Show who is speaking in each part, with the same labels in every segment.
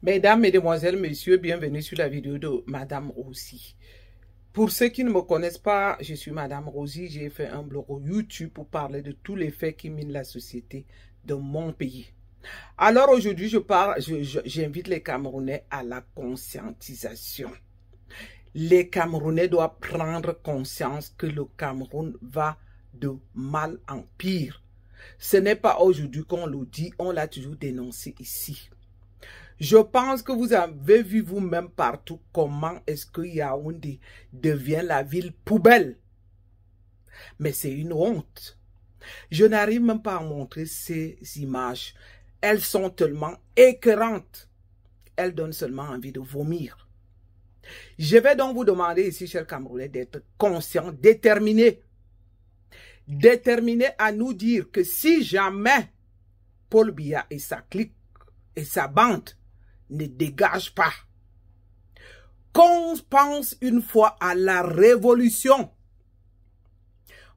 Speaker 1: Mesdames, Mesdemoiselles, Messieurs, bienvenue sur la vidéo de Madame Rosie. Pour ceux qui ne me connaissent pas, je suis Madame Rosie. J'ai fait un blog YouTube pour parler de tous les faits qui minent la société de mon pays. Alors aujourd'hui, j'invite les Camerounais à la conscientisation. Les Camerounais doivent prendre conscience que le Cameroun va de mal en pire. Ce n'est pas aujourd'hui qu'on le dit, on l'a toujours dénoncé ici. Je pense que vous avez vu vous-même partout comment est-ce que Yaoundé devient la ville poubelle. Mais c'est une honte. Je n'arrive même pas à montrer ces images. Elles sont tellement écœurantes. Elles donnent seulement envie de vomir. Je vais donc vous demander ici, chers Camerounais, d'être conscients, déterminés. Déterminés à nous dire que si jamais Paul Biya et sa clique et sa bande ne dégagent pas, qu'on pense une fois à la révolution.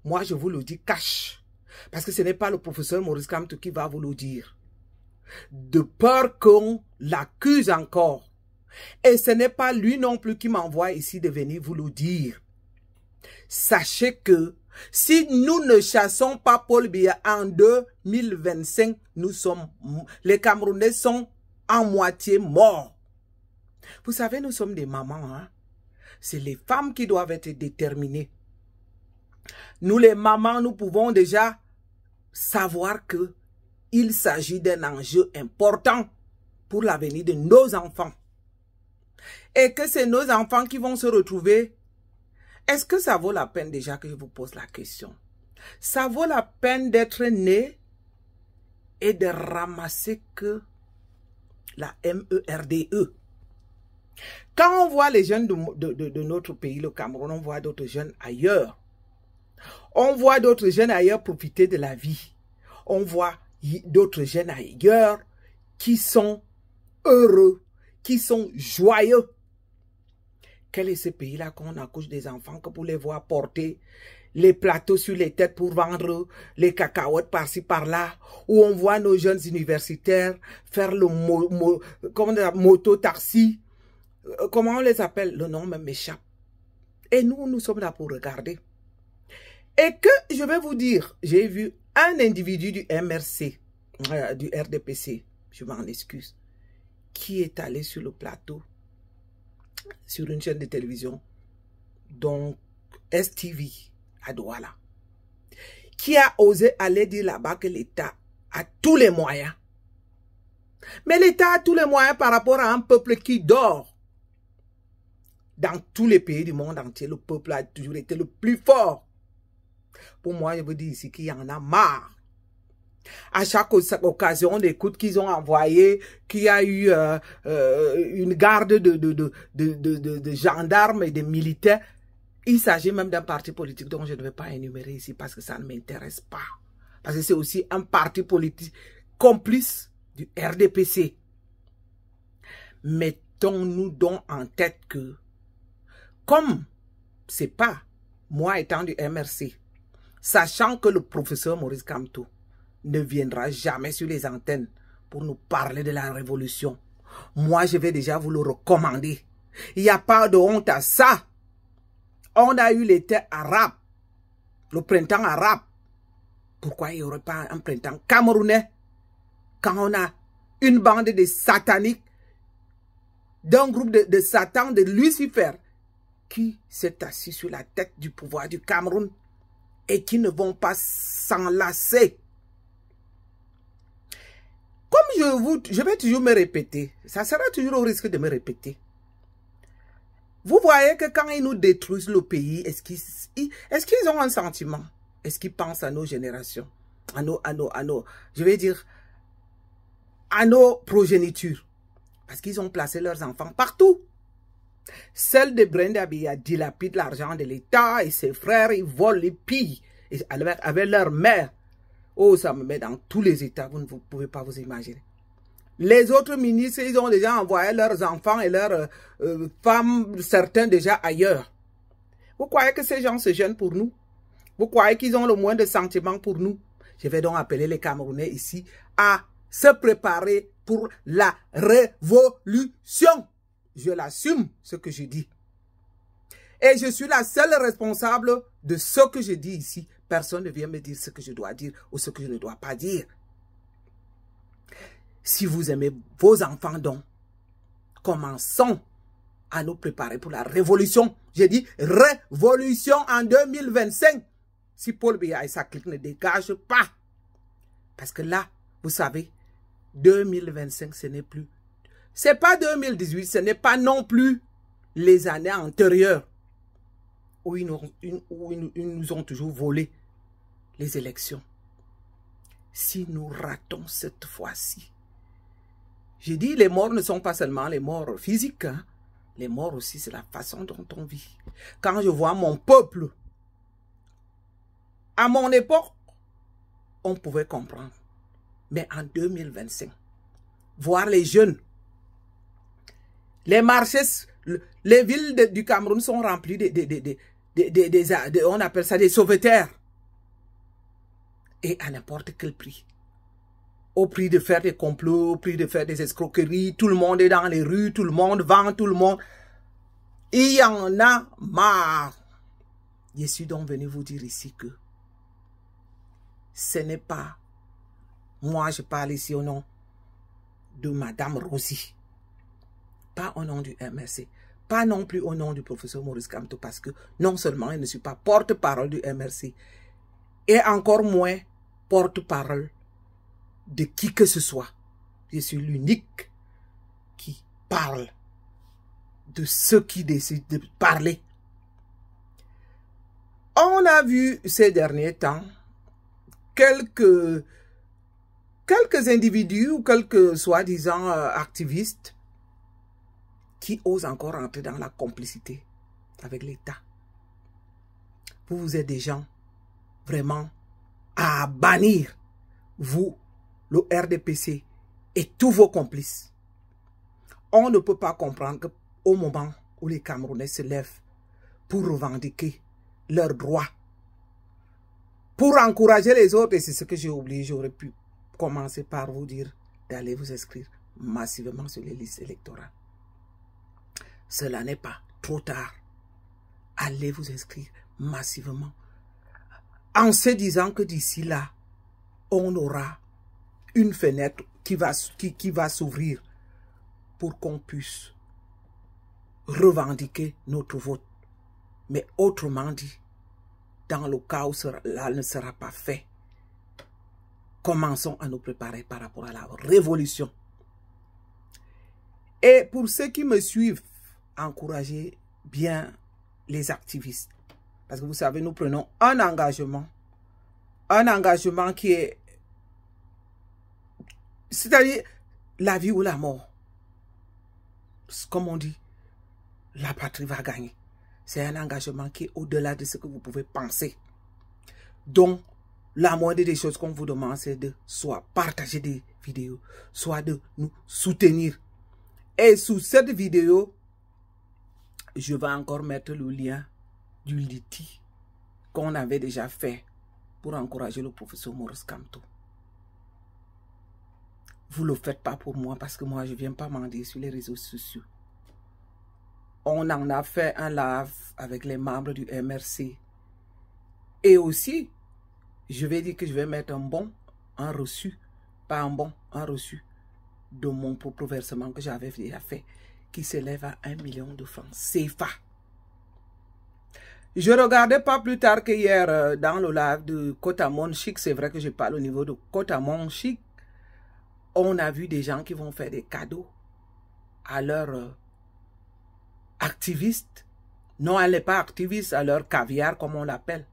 Speaker 1: Moi, je vous le dis cash, parce que ce n'est pas le professeur Maurice Kamto qui va vous le dire. De peur qu'on l'accuse encore. Et ce n'est pas lui non plus qui m'envoie ici de venir vous le dire. Sachez que si nous ne chassons pas Paul Biya en 2025, les Camerounais sont en moitié morts. Vous savez, nous sommes des mamans, hein? C'est les femmes qui doivent être déterminées. Nous les mamans, nous pouvons déjà savoir que il s'agit d'un enjeu important pour l'avenir de nos enfants. Et que c'est nos enfants qui vont se retrouver. Est-ce que ça vaut la peine déjà que je vous pose la question? Ça vaut la peine d'être né et de ramasser que la MERDE. Quand on voit les jeunes de notre pays, le Cameroun, on voit d'autres jeunes ailleurs. On voit d'autres jeunes ailleurs profiter de la vie. On voit d'autres jeunes ailleurs qui sont heureux, qui sont joyeux. Quel est ce pays-là qu'on accouche des enfants que pour les voir porter les plateaux sur les têtes pour vendre les cacahuètes par-ci par-là, où on voit nos jeunes universitaires faire le moto-taxi, comment on les appelle? Le nom même m'échappe. Et nous sommes là pour regarder. Et que je vais vous dire, j'ai vu un individu du MRC, du RDPC, je m'en excuse, qui est allé sur le plateau, sur une chaîne de télévision, donc STV, à Douala, qui a osé aller dire là-bas que l'État a tous les moyens. Mais l'État a tous les moyens par rapport à un peuple qui dort. Dans tous les pays du monde entier, le peuple a toujours été le plus fort. Pour moi, je veux dire ici qu'il y en a marre. À chaque occasion, on écoute qu'ils ont envoyé, qu'il y a eu une garde de gendarmes et de militaires. Il s'agit même d'un parti politique dont je ne vais pas énumérer ici parce que ça ne m'intéresse pas. Parce que c'est aussi un parti politique complice du RDPC. Mettons-nous donc en tête que, comme c'est pas moi étant du MRC, sachant que le professeur Maurice Kamto ne viendra jamais sur les antennes pour nous parler de la révolution, moi je vais déjà vous le recommander. Il n'y a pas de honte à ça. On a eu l'été arabe, le printemps arabe. Pourquoi il n'y aurait pas un printemps camerounais quand on a une bande de sataniques, d'un groupe de Satan, de Lucifer, qui s'est assis sur la tête du pouvoir du Cameroun et qui ne vont pas s'enlacer. Comme je vais toujours me répéter, ça sera toujours au risque de me répéter. Vous voyez que quand ils nous détruisent le pays, est-ce qu'ils ont un sentiment? Est-ce qu'ils pensent à nos générations? Je vais dire, à nos progénitures? Parce qu'ils ont placé leurs enfants partout. Celle de Brenda Biya dilapide l'argent de l'État et ses frères, ils volent, ils pillent avec leur mère. Oh, ça me met dans tous les états, vous ne pouvez pas vous imaginer. Les autres ministres, ils ont déjà envoyé leurs enfants et leurs femmes, certains déjà ailleurs. Vous croyez que ces gens se gênent pour nous? Vous croyez qu'ils ont le moins de sentiments pour nous? Je vais donc appeler les Camerounais ici à se préparer pour la révolution. Je l'assume, ce que je dis. Et je suis la seule responsable de ce que je dis ici. Personne ne vient me dire ce que je dois dire ou ce que je ne dois pas dire. Si vous aimez vos enfants, donc, commençons à nous préparer pour la révolution. J'ai dit révolution en 2025. Si Paul Biya et sa clique ne dégagent pas. Parce que là, vous savez, 2025, ce n'est plus. Ce n'est pas 2018, ce n'est pas non plus les années antérieures où ils nous ont toujours volé les élections. Si nous ratons cette fois-ci, j'ai dit, les morts ne sont pas seulement les morts physiques. Hein. Les morts aussi, c'est la façon dont on vit. Quand je vois mon peuple, à mon époque, on pouvait comprendre. Mais en 2025, voir les jeunes, les marchés, les villes du Cameroun sont remplies on appelle ça des sauveteurs. Et à n'importe quel prix. Au prix de faire des complots, au prix de faire des escroqueries, tout le monde est dans les rues, tout le monde vend, tout le monde. Il y en a marre. Je suis donc venu vous dire ici que ce n'est pas, moi je parle ici au nom de Madame Rosie, pas au nom du MRC, pas non plus au nom du professeur Maurice Kamto, parce que non seulement je ne suis pas porte-parole du MRC, et encore moins porte-parole de qui que ce soit. Je suis l'unique qui parle de ceux qui décident de parler. On a vu ces derniers temps quelques individus ou quelques soi-disant activistes qui osent encore entrer dans la complicité avec l'État. Vous êtes des gens vraiment à bannir, vous, le RDPC et tous vos complices. On ne peut pas comprendre qu'au moment où les Camerounais se lèvent pour revendiquer leurs droits, pour encourager les autres, et c'est ce que j'ai oublié, j'aurais pu commencer par vous dire d'aller vous inscrire massivement sur les listes électorales. Cela n'est pas trop tard. Allez vous inscrire massivement en se disant que d'ici là, on aura une fenêtre qui va s'ouvrir pour qu'on puisse revendiquer notre vote. Mais autrement dit, dans le cas où cela ne sera pas fait, commençons à nous préparer par rapport à la révolution. Et pour ceux qui me suivent, encouragez bien les activistes. Parce que vous savez, nous prenons un engagement qui est, c'est-à-dire la vie ou la mort. Comme on dit, la patrie va gagner. C'est un engagement qui est au-delà de ce que vous pouvez penser. Donc, la moindre des choses qu'on vous demande, c'est de soit partager des vidéos, soit de nous soutenir. Et sous cette vidéo, je vais encore mettre le lien du Liti qu'on avait déjà fait pour encourager le professeur Maurice Kamto. Vous ne le faites pas pour moi parce que moi, je ne viens pas mendier sur les réseaux sociaux. On en a fait un live avec les membres du MRC. Et aussi, je vais dire que je vais mettre un bon, un reçu, pas un bon, un reçu de mon propre versement que j'avais déjà fait, qui s'élève à 1 million de francs CFA. Je regardais pas plus tard qu'hier dans le live de Cotamon Chic, c'est vrai que je parle au niveau de Cotamon Chic, on a vu des gens qui vont faire des cadeaux à leurs activistes. Non, elle n'est pas activiste, à leur caviar comme on l'appelle.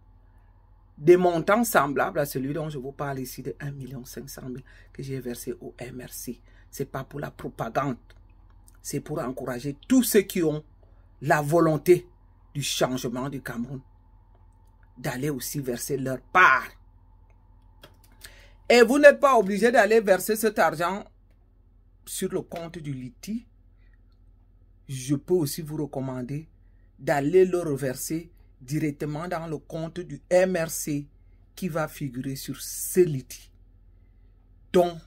Speaker 1: Des montants semblables à celui dont je vous parle ici de 1 500 000 que j'ai versé au MRC. Ce n'est pas pour la propagande. C'est pour encourager tous ceux qui ont la volonté du changement du Cameroun d'aller aussi verser leur part. Et vous n'êtes pas obligé d'aller verser cet argent sur le compte du Liti. Je peux aussi vous recommander d'aller le reverser directement dans le compte du MRC qui va figurer sur ce Liti. Donc,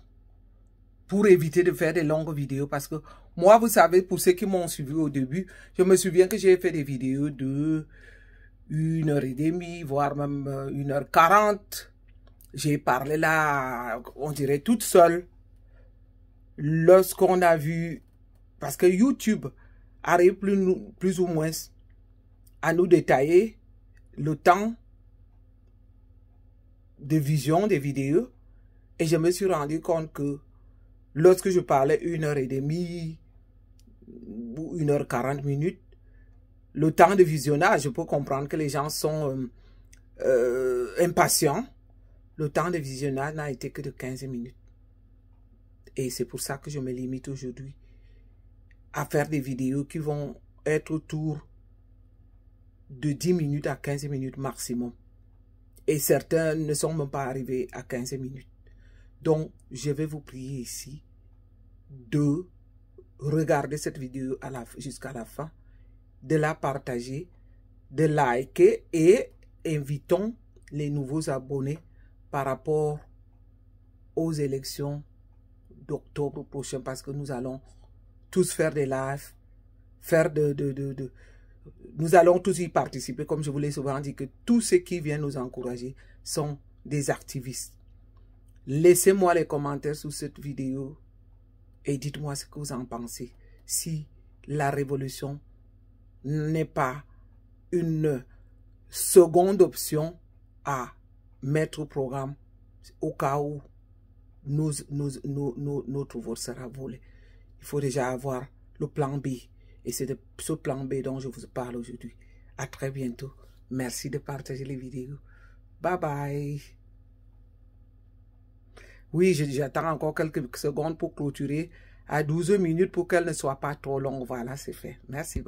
Speaker 1: pour éviter de faire des longues vidéos. Parce que moi, vous savez, pour ceux qui m'ont suivi au début, je me souviens que j'ai fait des vidéos de 1h30, voire même 1h40. J'ai parlé là, on dirait toute seule. Lorsqu'on a vu, parce que YouTube arrive plus ou moins à nous détailler le temps de vision des vidéos. Et je me suis rendu compte que lorsque je parlais 1h30 ou 1h40, le temps de visionnage, je peux comprendre que les gens sont impatients. Le temps de visionnage n'a été que de 15 minutes. Et c'est pour ça que je me limite aujourd'hui à faire des vidéos qui vont être autour de 10 minutes à 15 minutes maximum. Et certains ne sont même pas arrivés à 15 minutes. Donc, je vais vous prier ici de regarder cette vidéo jusqu'à la fin, de la partager, de liker et invitons les nouveaux abonnés par rapport aux élections d'octobre prochain, parce que nous allons tous faire des lives, nous allons tous y participer. Comme je vous l'ai souvent dit, que tous ceux qui viennent nous encourager sont des activistes. Laissez-moi les commentaires sous cette vidéo et dites-moi ce que vous en pensez. Si la révolution n'est pas une seconde option à mettre au programme au cas où notre vote sera volé. Il faut déjà avoir le plan B. Et c'est de ce plan B dont je vous parle aujourd'hui. À très bientôt. Merci de partager les vidéos. Bye bye. Oui, j'attends encore quelques secondes pour clôturer à 12 minutes pour qu'elle ne soit pas trop longue. Voilà, c'est fait. Merci.